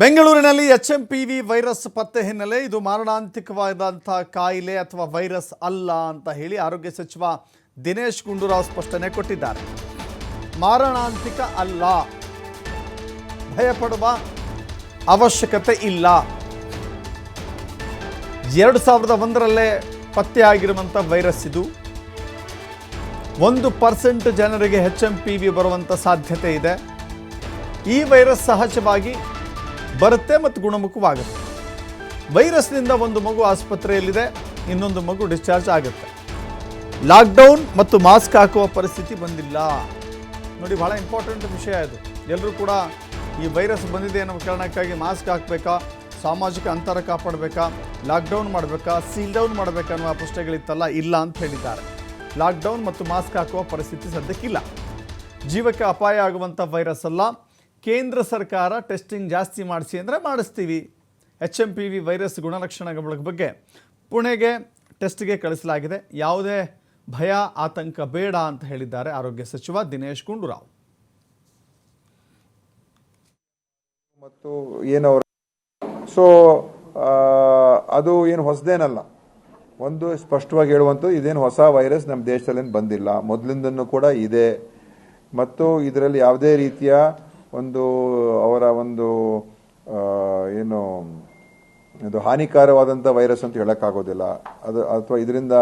ಬೆಂಗಳೂರಿನಲ್ಲಿ HMPV virus ಪತ್ತೆ ಹಿನ್ನೆಲೆ ಇದು ಮಾರಣಾಂತಿಕವಾದಂತಹ ಕಾಯಿಲೆ ಅಥವಾ ವೈರಸ್ ಅಲ್ಲ ಅಂತ ಹೇಳಿ ಆರೋಗ್ಯ ಸಚಿವ ದಿನೇಶ್ ಗುಂಡೂರಾವ್ ಸ್ಪಷ್ಟನೆ ಕೊಟ್ಟಿದ್ದಾರೆ. ಮಾರಣಾಂತಿಕ ಅಲ್ಲ, ಭಯಪಡುವ ಅವಶ್ಯಕತೆ ಇಲ್ಲ. 2001ರಲ್ಲೇ ಪತ್ತೆಯಾಗಿರುವಂಥ ವೈರಸ್ ಇದು. 1% ಜನರಿಗೆ HMPV ಬರುವಂಥ ಸಾಧ್ಯತೆ ಇದೆ. ಈ ವೈರಸ್ ಸಹಜವಾಗಿ ಬರುತ್ತೆ ಮತ್ತು ಗುಣಮುಖವಾಗುತ್ತೆ. ವೈರಸ್ನಿಂದ ಒಂದು ಮಗು ಆಸ್ಪತ್ರೆಯಲ್ಲಿದೆ, ಇನ್ನೊಂದು ಮಗು ಡಿಸ್ಚಾರ್ಜ್ ಆಗುತ್ತೆ. ಲಾಕ್ಡೌನ್ ಮತ್ತು ಮಾಸ್ಕ್ ಹಾಕುವ ಪರಿಸ್ಥಿತಿ ಬಂದಿಲ್ಲ. ನೋಡಿ, ಬಹಳ ಇಂಪಾರ್ಟೆಂಟ್ ವಿಷಯ ಇದು. ಎಲ್ಲರೂ ಕೂಡ ಈ ವೈರಸ್ ಬಂದಿದೆ ಅನ್ನೋ ಕಾರಣಕ್ಕಾಗಿ ಮಾಸ್ಕ್ ಹಾಕಬೇಕಾ, ಸಾಮಾಜಿಕ ಅಂತರ ಕಾಪಾಡಬೇಕಾ, ಲಾಕ್ಡೌನ್ ಮಾಡಬೇಕಾ, ಸೀಲ್ ಡೌನ್ ಮಾಡಬೇಕಾ ಅನ್ನುವ ಪ್ರಶ್ನೆಗಳಿತ್ತಲ್ಲ, ಇಲ್ಲ ಅಂತ ಹೇಳಿದ್ದಾರೆ. ಲಾಕ್ಡೌನ್ ಮತ್ತು ಮಾಸ್ಕ್ ಹಾಕುವ ಪರಿಸ್ಥಿತಿ ಸದ್ಯಕ್ಕಿಲ್ಲ. ಜೀವಕ್ಕೆ ಅಪಾಯ ಆಗುವಂಥ ವೈರಸ್ ಅಲ್ಲ. ಕೇಂದ್ರ ಸರ್ಕಾರ ಟೆಸ್ಟಿಂಗ್ ಜಾಸ್ತಿ ಮಾಡಿಸಿ ಅಂದರೆ ಮಾಡಿಸ್ತೀವಿ. HMPV ವೈರಸ್ ಗುಣಲಕ್ಷಣಗಳ ಬಗ್ಗೆ ಪುಣೆಗೆ ಟೆಸ್ಟ್ಗೆ ಕಳಿಸಲಾಗಿದೆ. ಯಾವುದೇ ಭಯ ಆತಂಕ ಬೇಡ ಅಂತ ಹೇಳಿದ್ದಾರೆ ಆರೋಗ್ಯ ಸಚಿವ ದಿನೇಶ್ ಗುಂಡೂರಾವ್. ಮತ್ತು ಏನವರ ಅದು ಏನು ಹೊಸದೇನಲ್ಲ. ಒಂದು ಸ್ಪಷ್ಟವಾಗಿ ಹೇಳುವಂಥದ್ದು, ಇದೇನು ಹೊಸ ವೈರಸ್ ನಮ್ಮ ದೇಶದಲ್ಲಿ ಬಂದಿಲ್ಲ, ಮೊದಲಿಂದನೂ ಕೂಡ ಇದೆ. ಮತ್ತು ಇದರಲ್ಲಿ ಯಾವುದೇ ರೀತಿಯ ಅವರ ಏನು ಇದು ಹಾನಿಕಾರವಾದಂಥ ವೈರಸ್ ಅಂತ ಹೇಳೋಕ್ಕಾಗೋದಿಲ್ಲ. ಅದು ಅಥವಾ ಇದರಿಂದ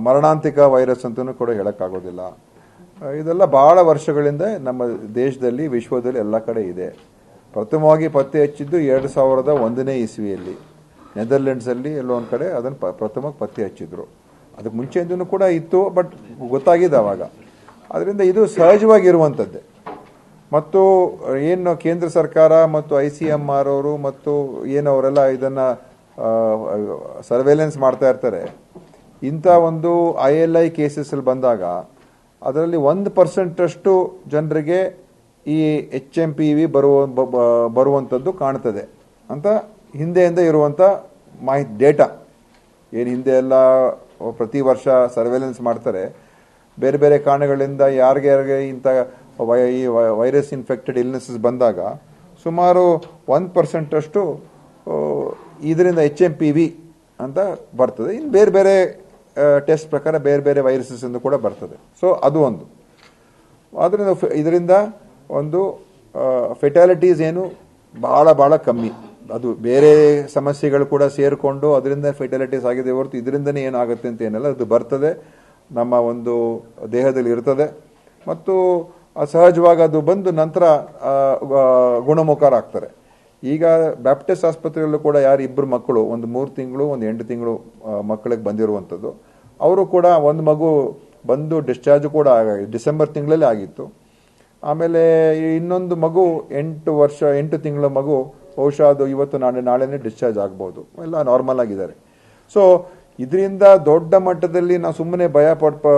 ಮರಣಾಂತಿಕ ವೈರಸ್ ಅಂತಲೂ ಕೂಡ ಹೇಳೋಕ್ಕಾಗೋದಿಲ್ಲ. ಇದೆಲ್ಲ ಬಹಳ ವರ್ಷಗಳಿಂದ ನಮ್ಮ ದೇಶದಲ್ಲಿ, ವಿಶ್ವದಲ್ಲಿ ಎಲ್ಲ ಕಡೆ ಇದೆ. ಪ್ರಥಮವಾಗಿ ಪತ್ತೆ ಹಚ್ಚಿದ್ದು 2001ನೇ ಇಸ್ವಿಯಲ್ಲಿ ನೆದರ್ಲೆಂಡ್ಸಲ್ಲಿ ಎಲ್ಲೋ ಒಂದು ಕಡೆ ಅದನ್ನು ಪ್ರಥಮವಾಗಿ ಪತ್ತೆ ಹಚ್ಚಿದ್ರು. ಅದಕ್ಕೆ ಮುಂಚೆಯಿಂದನೂ ಕೂಡ ಇತ್ತು, ಬಟ್ ಗೊತ್ತಾಗಿದೆ ಆವಾಗ. ಅದರಿಂದ ಇದು ಸಹಜವಾಗಿರುವಂಥದ್ದೇ. ಮತ್ತು ಏನು ಕೇಂದ್ರ ಸರ್ಕಾರ ಮತ್ತು ICMR ಅವರು ಮತ್ತು ಏನವರೆಲ್ಲ ಇದನ್ನು ಸರ್ವೇಲೆನ್ಸ್ ಮಾಡ್ತಾ ಇರ್ತಾರೆ, ಇಂಥ ಒಂದು ILI ಕೇಸಸ್ಸಲ್ಲಿ ಬಂದಾಗ ಅದರಲ್ಲಿ 1% ಜನರಿಗೆ ಈ HMPV ಬರುವಂಥದ್ದು ಕಾಣ್ತದೆ ಅಂತ ಹಿಂದೆಯಿಂದ ಇರುವಂಥ ಡೇಟಾ. ಏನು ಹಿಂದೆ ಎಲ್ಲ ಪ್ರತಿ ವರ್ಷ ಸರ್ವೇಲೆನ್ಸ್ ಮಾಡ್ತಾರೆ, ಬೇರೆ ಬೇರೆ ಕಾರಣಗಳಿಂದ ಯಾರಿಗೆ ಇಂಥ ಈ ವೈರಸ್ ಇನ್ಫೆಕ್ಟೆಡ್ ಇಲ್ನೆಸಸ್ ಬಂದಾಗ ಸುಮಾರು 1% ಇದರಿಂದ HMPV ಅಂತ ಬರ್ತದೆ. ಇನ್ನು ಬೇರೆ ಬೇರೆ ಟೆಸ್ಟ್ ಪ್ರಕಾರ ಬೇರೆ ಬೇರೆ ವೈರಸಸ್ ಎಂದು ಕೂಡ ಬರ್ತದೆ. ಸೊ ಅದು ಒಂದು. ಆದ್ದರಿಂದ ಇದರಿಂದ ಫೆಟಾಲಿಟೀಸ್ ಏನು ಬಹಳ ಕಮ್ಮಿ. ಅದು ಬೇರೆ ಸಮಸ್ಯೆಗಳು ಕೂಡ ಸೇರಿಕೊಂಡು ಅದರಿಂದ ಫೆಟಾಲಿಟೀಸ್ ಆಗಿದೆ ಹೊರತು ಇದರಿಂದನೇ ಏನಾಗುತ್ತೆ ಅಂತ ಏನಲ್ಲ. ಅದು ಬರ್ತದೆ, ನಮ್ಮ ದೇಹದಲ್ಲಿ ಇರ್ತದೆ ಮತ್ತು ಸಹಜವಾಗಿ ಅದು ಬಂದು ನಂತರ ಗುಣಮುಖರಾಗ್ತಾರೆ. ಈಗ ಬ್ಯಾಪ್ಟಿಸ್ಟ್ ಆಸ್ಪತ್ರೆಯಲ್ಲೂ ಕೂಡ ಇಬ್ಬರು ಮಕ್ಕಳು, 3 ತಿಂಗಳು 8 ತಿಂಗಳು ಮಕ್ಕಳಿಗೆ ಬಂದಿರುವಂಥದ್ದು. ಅವರು ಕೂಡ ಒಂದು ಮಗು ಬಂದು ಡಿಸ್ಚಾರ್ಜ್ ಕೂಡ ಡಿಸೆಂಬರ್ ತಿಂಗಳಲ್ಲಿ ಆಗಿತ್ತು. ಆಮೇಲೆ ಇನ್ನೊಂದು ಮಗು 8 ತಿಂಗಳ ಮಗು ಬಹುಶಃ ಅದು ಇವತ್ತು ನಾಳೆನೇ ಡಿಸ್ಚಾರ್ಜ್ ಆಗ್ಬೋದು. ಎಲ್ಲ ನಾರ್ಮಲ್ ಆಗಿದ್ದಾರೆ. ಸೊ ಇದರಿಂದ ದೊಡ್ಡ ಮಟ್ಟದಲ್ಲಿ ನಾವು ಸುಮ್ಮನೆ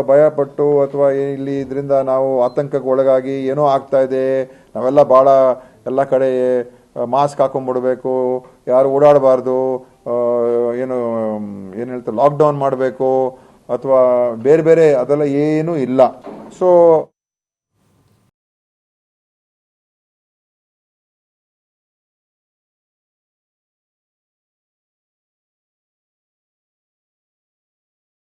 ಭಯಪಟ್ಟು ಅಥವಾ ಇಲ್ಲಿ ಇದರಿಂದ ನಾವು ಆತಂಕಕ್ಕೆ ಒಳಗಾಗಿ ಏನೋ ಆಗ್ತಾ ಇದೆ, ನಾವೆಲ್ಲ ಭಾಳ ಎಲ್ಲ ಕಡೆ ಮಾಸ್ಕ್ ಹಾಕೊಂಡ್ಬಿಡ್ಬೇಕು, ಯಾರು ಓಡಾಡಬಾರ್ದು, ಏನು ಹೇಳ್ತಾರೆ ಲಾಕ್ಡೌನ್ ಮಾಡಬೇಕು ಅಥವಾ ಬೇರೆ ಬೇರೆ ಅದೆಲ್ಲ ಏನೂ ಇಲ್ಲ. ಸೊ